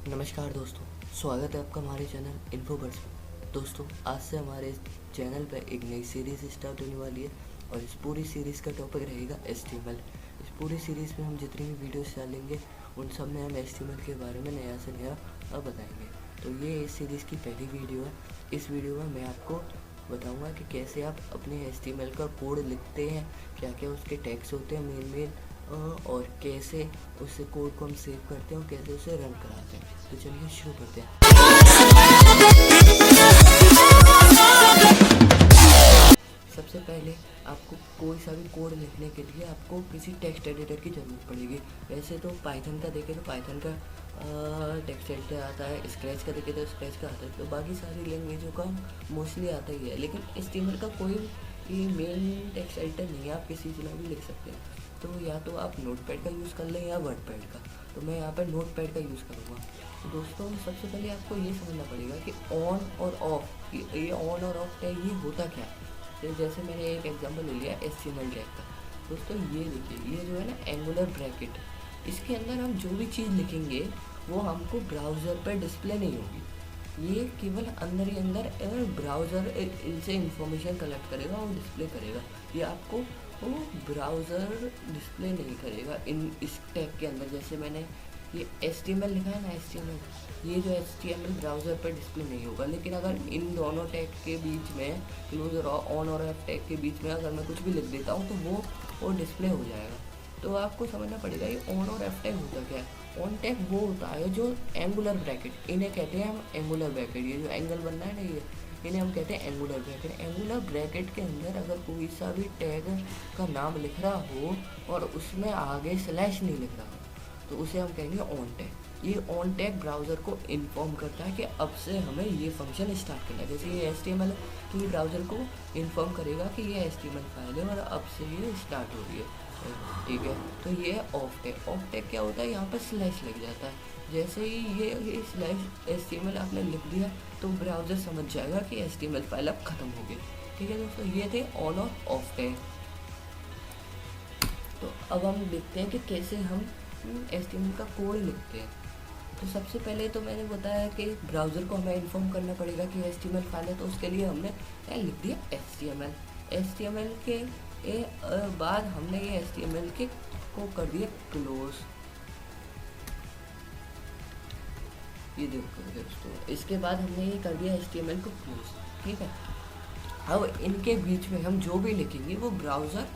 नमस्कार दोस्तों, स्वागत है आपका हमारे चैनल इन्फोबर्स में। दोस्तों, आज से हमारे चैनल पर एक नई सीरीज़ स्टार्ट होने वाली है और इस पूरी सीरीज़ का टॉपिक रहेगा HTML। इस पूरी सीरीज़ में हम जितनी भी वीडियोस डालेंगे उन सब में हम HTML के बारे में नया से नया बताएंगे। तो ये इस सीरीज़ की पहली वीडियो है। इस वीडियो में मैं आपको बताऊंगा कि कैसे आप अपने HTML का कोड लिखते हैं, क्या क्या उसके टैग्स होते हैं मेन और कैसे उस कोड को हम सेव करते हैं और कैसे उसे रन कराते हैं। तो चलिए शुरू करते हैं। सबसे पहले आपको कोई सा भी कोड लिखने के लिए आपको किसी टेक्स्ट एडिटर की ज़रूरत पड़ेगी। वैसे तो पाइथन का देखें तो पाइथन का टेक्स्ट एडिटर आता है, स्क्रैच का देखें तो स्क्रैच का आता है, तो बाकी सारी लैंग्वेजों का मोस्टली आता ही है। लेकिन HTML का कोई मेन टेक्स्ट एडिटर नहीं है, आप किसी से भी लिख सकते हैं। तो या तो आप नोटपैड का यूज़ कर लें या वर्डपैड का। तो मैं यहाँ पर नोटपैड का यूज़ करूँगा। तो दोस्तों, सबसे पहले आपको ये समझना पड़ेगा कि ऑन और ऑफ, ये ऑन और ऑफ टैग ये होता क्या है। तो जैसे मैंने एक एग्जांपल ले लिया HTML टैग का। दोस्तों ये देखिए, ये जो है ना एंगुलर ब्रैकेट, इसके अंदर हम जो भी चीज़ लिखेंगे वो हमको ब्राउज़र पर डिस्प्ले नहीं होगी। ये केवल अंदर ही अंदर ब्राउज़र इनसे इंफॉर्मेशन कलेक्ट करेगा और डिस्प्ले करेगा। ये आपको वो ब्राउज़र डिस्प्ले नहीं करेगा इस टैग के अंदर। जैसे मैंने ये HTML लिखा है ना, HTML, ये जो HTML ब्राउज़र पर डिस्प्ले नहीं होगा। लेकिन अगर इन दोनों टैग के बीच में, क्लोज और ऑन और ऑफ टैग के बीच में अगर मैं कुछ भी लिख देता हूँ तो वो डिस्प्ले हो जाएगा। तो आपको समझना पड़ेगा ये ऑन और ऑफ टैग होता क्या है। ऑन टैग वो होता है जो एंगुलर ब्रैकेट, इन्हें कहते हैं हम एंगुलर ब्रैकेट। ये जो एंगल बनना है ना, ये इन्हें हम कहते हैं एंगुलर ब्रैकेट। एंगुलर ब्रैकेट के अंदर अगर कोई सा भी टैग का नाम लिख रहा हो और उसमें आगे स्लैश नहीं लिख रहा हो तो उसे हम कहेंगे ऑन टैग। ये ऑन टैग ब्राउज़र को इन्फॉर्म करता है कि अब से हमें ये फंक्शन स्टार्ट करना है। जैसे ये HTML की ब्राउज़र को इन्फॉर्म करेगा कि ये HTML फाइल है और अब से ये स्टार्ट हो रही है, ठीक है। तो ये ऑफ टैग। ऑफ टैग क्या होता है, यहाँ पर स्लैश लग जाता है। जैसे ही ये स्लैश HTML आपने लिख दिया तो ब्राउज़र समझ जाएगा कि HTML फाइल अब ख़त्म हो गई, ठीक है दोस्तों। ये थे ऑन और ऑफ टैग। तो अब हम देखते हैं कि कैसे हम HTML का कोड लिखते हैं। तो सबसे पहले तो मैंने बताया कि ब्राउज़र को हमें इन्फॉर्म करना पड़ेगा कि HTML फाइल है, तो उसके लिए हमने लिख दिया HTML। HTML के बाद हमने ये HTML के को कर दिया क्लोज। ये देखो दोस्तों, इसके बाद हमने ये कर दिया HTML को क्लोज, ठीक है। अब इनके बीच में हम जो भी लिखेंगे वो ब्राउज़र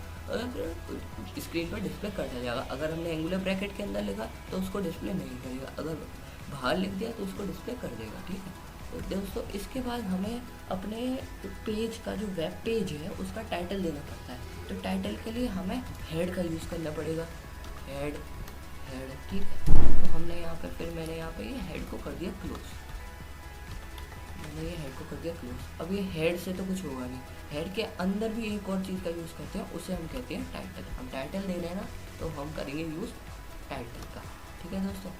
स्क्रीन पर डिस्प्ले करता जाएगा। अगर हमने एंगुलर ब्रैकेट के अंदर लिखा तो उसको डिस्प्ले नहीं करेगा, अगर बाहर लिख दिया तो उसको डिस्प्ले कर देगा, ठीक है। तो दोस्तों, इसके बाद हमें अपने पेज का जो वेब पेज है उसका टाइटल देना पड़ता है। तो टाइटल के लिए हमें हेड का यूज़ करना पड़ेगा। हेड, ठीक है। तो हमने यहाँ पर मैंने यहाँ पे ये हेड को कर दिया क्लोज। मैंने ये हेड को कर दिया क्लोज। अब ये हेड से तो कुछ होगा नहीं। हेड के अंदर भी एक और चीज़ का यूज़ करते हैं, उसे हम कहते हैं टाइटल। हम टाइटल दे रहे हैं ना, तो हम करेंगे यूज़ टाइटल का, ठीक है दोस्तों।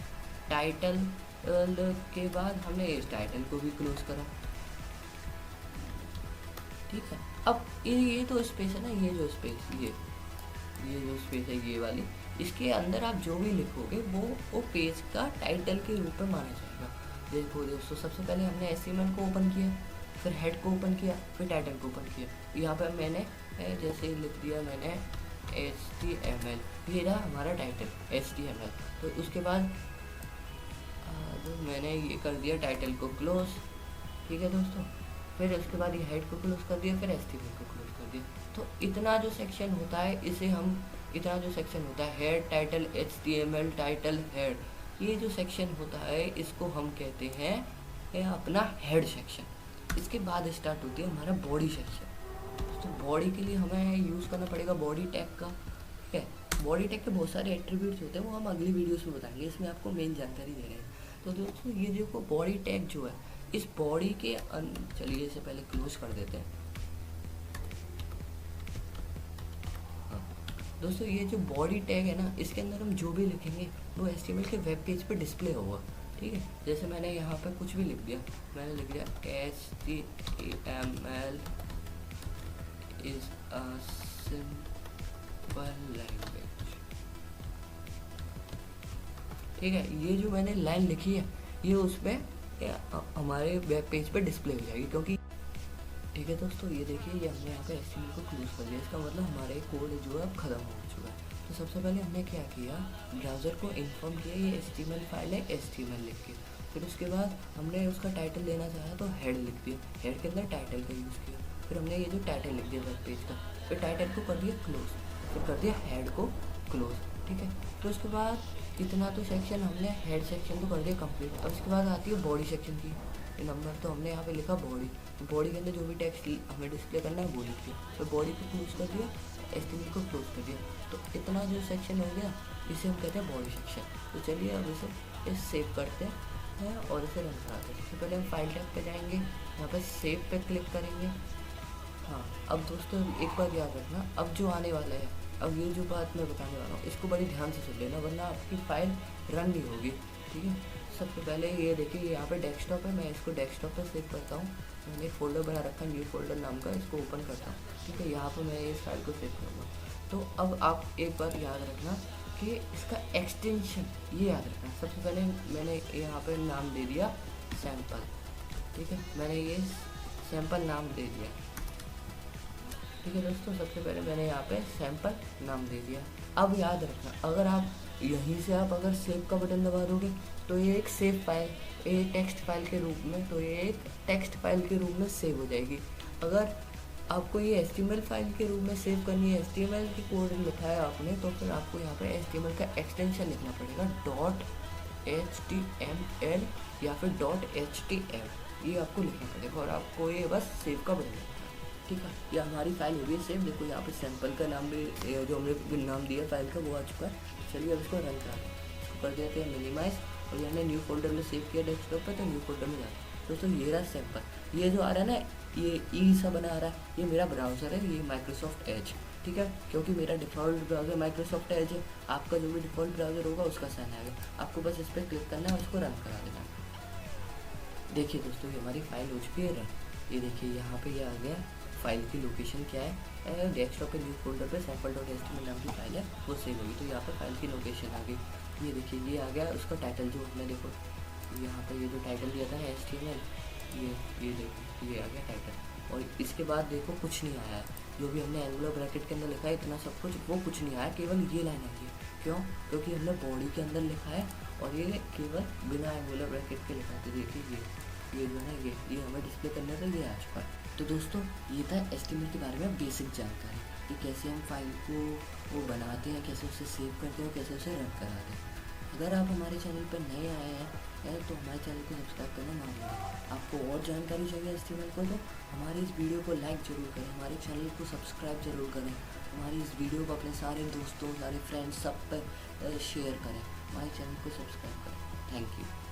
टाइटल के बाद हमने इस टाइटल को भी क्लोज करा, ठीक है। अब ये तो स्पेस है ना, ये जो स्पेस, ये जो स्पेस है ये वाली, इसके अंदर आप जो भी लिखोगे वो पेज का टाइटल के रूप में माना जाएगा। देखो दोस्तों, सबसे पहले हमने HTML को ओपन किया, फिर हेड को ओपन किया, फिर टाइटल को ओपन किया। यहाँ पर मैंने जैसे लिख दिया मैंने HTML, ये रहा हमारा टाइटल HTML। तो उसके बाद मैंने ये कर दिया टाइटल को क्लोज, ठीक है दोस्तों। फिर उसके बाद ये हेड को क्लोज कर दिया, फिर HTML को क्लोज कर दिया। तो इतना जो सेक्शन होता है head, title, HTML, title, head, ये जो सेक्शन होता है इसको हम कहते हैं अपना हेड सेक्शन। इसके बाद स्टार्ट होती है हमारा बॉडी सेक्शन। तो बॉडी के लिए हमें यूज़ करना पड़ेगा बॉडी टैग का, ठीक है। बॉडी टैग के बहुत सारे एट्रीब्यूट्स होते हैं, वो हम अगली वीडियोस में बताएंगे। इसमें आपको मेन जानकारी दे रहे हैं। तो दोस्तों, ये देखो बॉडी टैग जो है, इस बॉडी के चलिए इसे पहले क्लोज कर देते हैं। दोस्तों, ये जो बॉडी टैग है ना, इसके अंदर हम जो भी लिखेंगे वो HTML के वेब पेज पे डिस्प्ले होगा, ठीक है। जैसे मैंने यहाँ पे कुछ भी लिख दिया, मैंने लिख दिया HTML is a simple language, ठीक है। ये जो मैंने लाइन लिखी है ये उसमें हमारे वेब पेज पे डिस्प्ले हो जाएगी। क्योंकि ठीक है दोस्तों, ये देखिए ये हमने यहाँ पे HTML को क्लोज कर दिया। इसका मतलब हमारे कोड जो है अब ख़त्म हो चुका है। तो सबसे पहले हमने क्या किया, ब्राउज़र को इन्फॉर्म किया ये HTML फाइल है, HTML लिख के। फिर उसके बाद हमने उसका टाइटल देना चाहा तो हेड लिख दिया, हेड के अंदर टाइटल का यूज़ किया। फिर हमने ये जो टाइटल लिख दिया वेब पेज का, फिर टाइटल को कर दिया क्लोज, फिर कर दिया हेड को क्लोज। ठीक है, तो उसके बाद इतना तो सेक्शन हमने हेड सेक्शन तो कर दिया कंप्लीट। अब उसके बाद आती है बॉडी सेक्शन की नंबर। तो हमने यहाँ पे लिखा बॉडी, बॉडी के अंदर जो भी टेक्स्ट हमें डिस्प्ले करना है वो लिख दिया। तो बॉडी को क्लोज कर दिया, HTML को क्लोज कर दिया। तो इतना जो सेक्शन हो गया इसे हम कहते हैं बॉडी सेक्शन। तो चलिए अब इसे सेव करते हैं और इसे रन कराते हैं। सबसे पहले हम फाइल टैब पे जाएंगे, यहाँ पे सेव पे क्लिक करेंगे। हाँ, अब दोस्तों एक बात याद रखना, अब जो आने वाला है, अब ये जो बात मैं बताने वाला हूँ इसको बड़ी ध्यान से सुन लेना, वरना आपकी फ़ाइल रन नहीं होगी। ठीक है, सबसे पहले ये देखिए यहाँ पे डेस्कटॉप है, मैं इसको डेस्कटॉप पे सेव करता हूँ। मैंने एक फ़ोल्डर बना रखा है न्यू फोल्डर नाम का, इसको ओपन करता हूँ। ठीक है, यहाँ पे मैं इस फाइल को सेव करूँगा। तो अब आप एक बात याद रखना कि इसका एक्सटेंशन ये याद रखना। सबसे पहले मैंने यहाँ पे नाम दे दिया सैम्पल। ठीक है, मैंने ये सैम्पल नाम दे दिया। ठीक है दोस्तों, सबसे पहले मैंने यहाँ पे सैम्पल नाम दे दिया। अब याद रखना, अगर आप यहीं से आप अगर सेव का बटन दबा दोगे तो ये एक सेव फाइल, एक टेक्स्ट फाइल के रूप में, तो ये एक टेक्स्ट फाइल के रूप में सेव हो जाएगी। अगर आपको ये HTML फाइल के रूप में सेव करनी है, HTML की कोड लिखा है आपने, तो फिर आपको यहाँ पे HTML का एक्सटेंशन लिखना पड़ेगा .html या फिर .htm, ये आपको लिखना पड़ेगा और आपको ये बस सेव का बटन। ठीक है, ये हमारी फाइल हो गई सेव। देखो यहाँ पे सैम्पल का नाम भी जो हमने नाम दिया फाइल का वो आ चुका है। चलिए अब इसको रन कराते हैं, इसको कर देते हैं मिनिमाइज और ये हमने न्यू फोल्डर में सेव किया डेस्कटॉप पे, तो न्यू फोल्डर में जाते हैं। दोस्तों ये रहा सैम्पल, ये जो आ रहा है ना ये ई सा बना आ रहा है, ये मेरा ब्राउज़र है, ये माइक्रोसॉफ्ट एज। ठीक है, क्योंकि मेरा डिफ़ॉल्ट ब्राउज़र माइक्रोसॉफ्ट एज है, आपका जो भी डिफ़ॉल्ट ब्राउज़र होगा उसका साइन आएगा। आपको बस इस पर क्लिक करना है और उसको रन करा देना। देखिए दोस्तों ये हमारी फाइल हो चुकी है रन। ये देखिए यहाँ पे ये आ गया, फाइल की लोकेशन क्या है, डेस्कटॉप के न्यू फोल्डर पे sample.html नाम की फाइल है वो सेव होगी। तो यहाँ पर फाइल की लोकेशन आ गई। ये देखिए ये आ गया उसका टाइटल, जो हमने देखो यहाँ पे ये जो टाइटल दिया था HTML, ये देखो ये आ गया टाइटल। और इसके बाद देखो कुछ नहीं आया है, जो भी हमने एंगुलर ब्रैकेट के अंदर लिखा है इतना सब कुछ वो कुछ नहीं आया, केवल ये लाइन आई है। क्यों? क्योंकि हमने बॉडी के अंदर लिखा है और ये केवल बिना एंगुलर ब्रैकेट के लिखा है। तो देखिए ये जो है ये हमें डिस्प्ले करने से ये आ चुका है। तो दोस्तों ये था HTML के बारे में बेसिक जानकारी कि कैसे हम फाइल को वो बनाते हैं, कैसे उसे सेव करते हैं और कैसे उसे रन कराते हैं। अगर आप हमारे चैनल पर नए आए हैं तो हमारे चैनल को सब्सक्राइब करना ना भूलें। आपको और जानकारी चाहिए HTML को तो हमारी इस वीडियो को लाइक ज़रूर करें, हमारे चैनल को सब्सक्राइब ज़रूर करें, हमारी इस वीडियो को अपने सारे दोस्तों सारे फ्रेंड्स सब पर शेयर करें, हमारे चैनल को सब्सक्राइब करें। Thank you.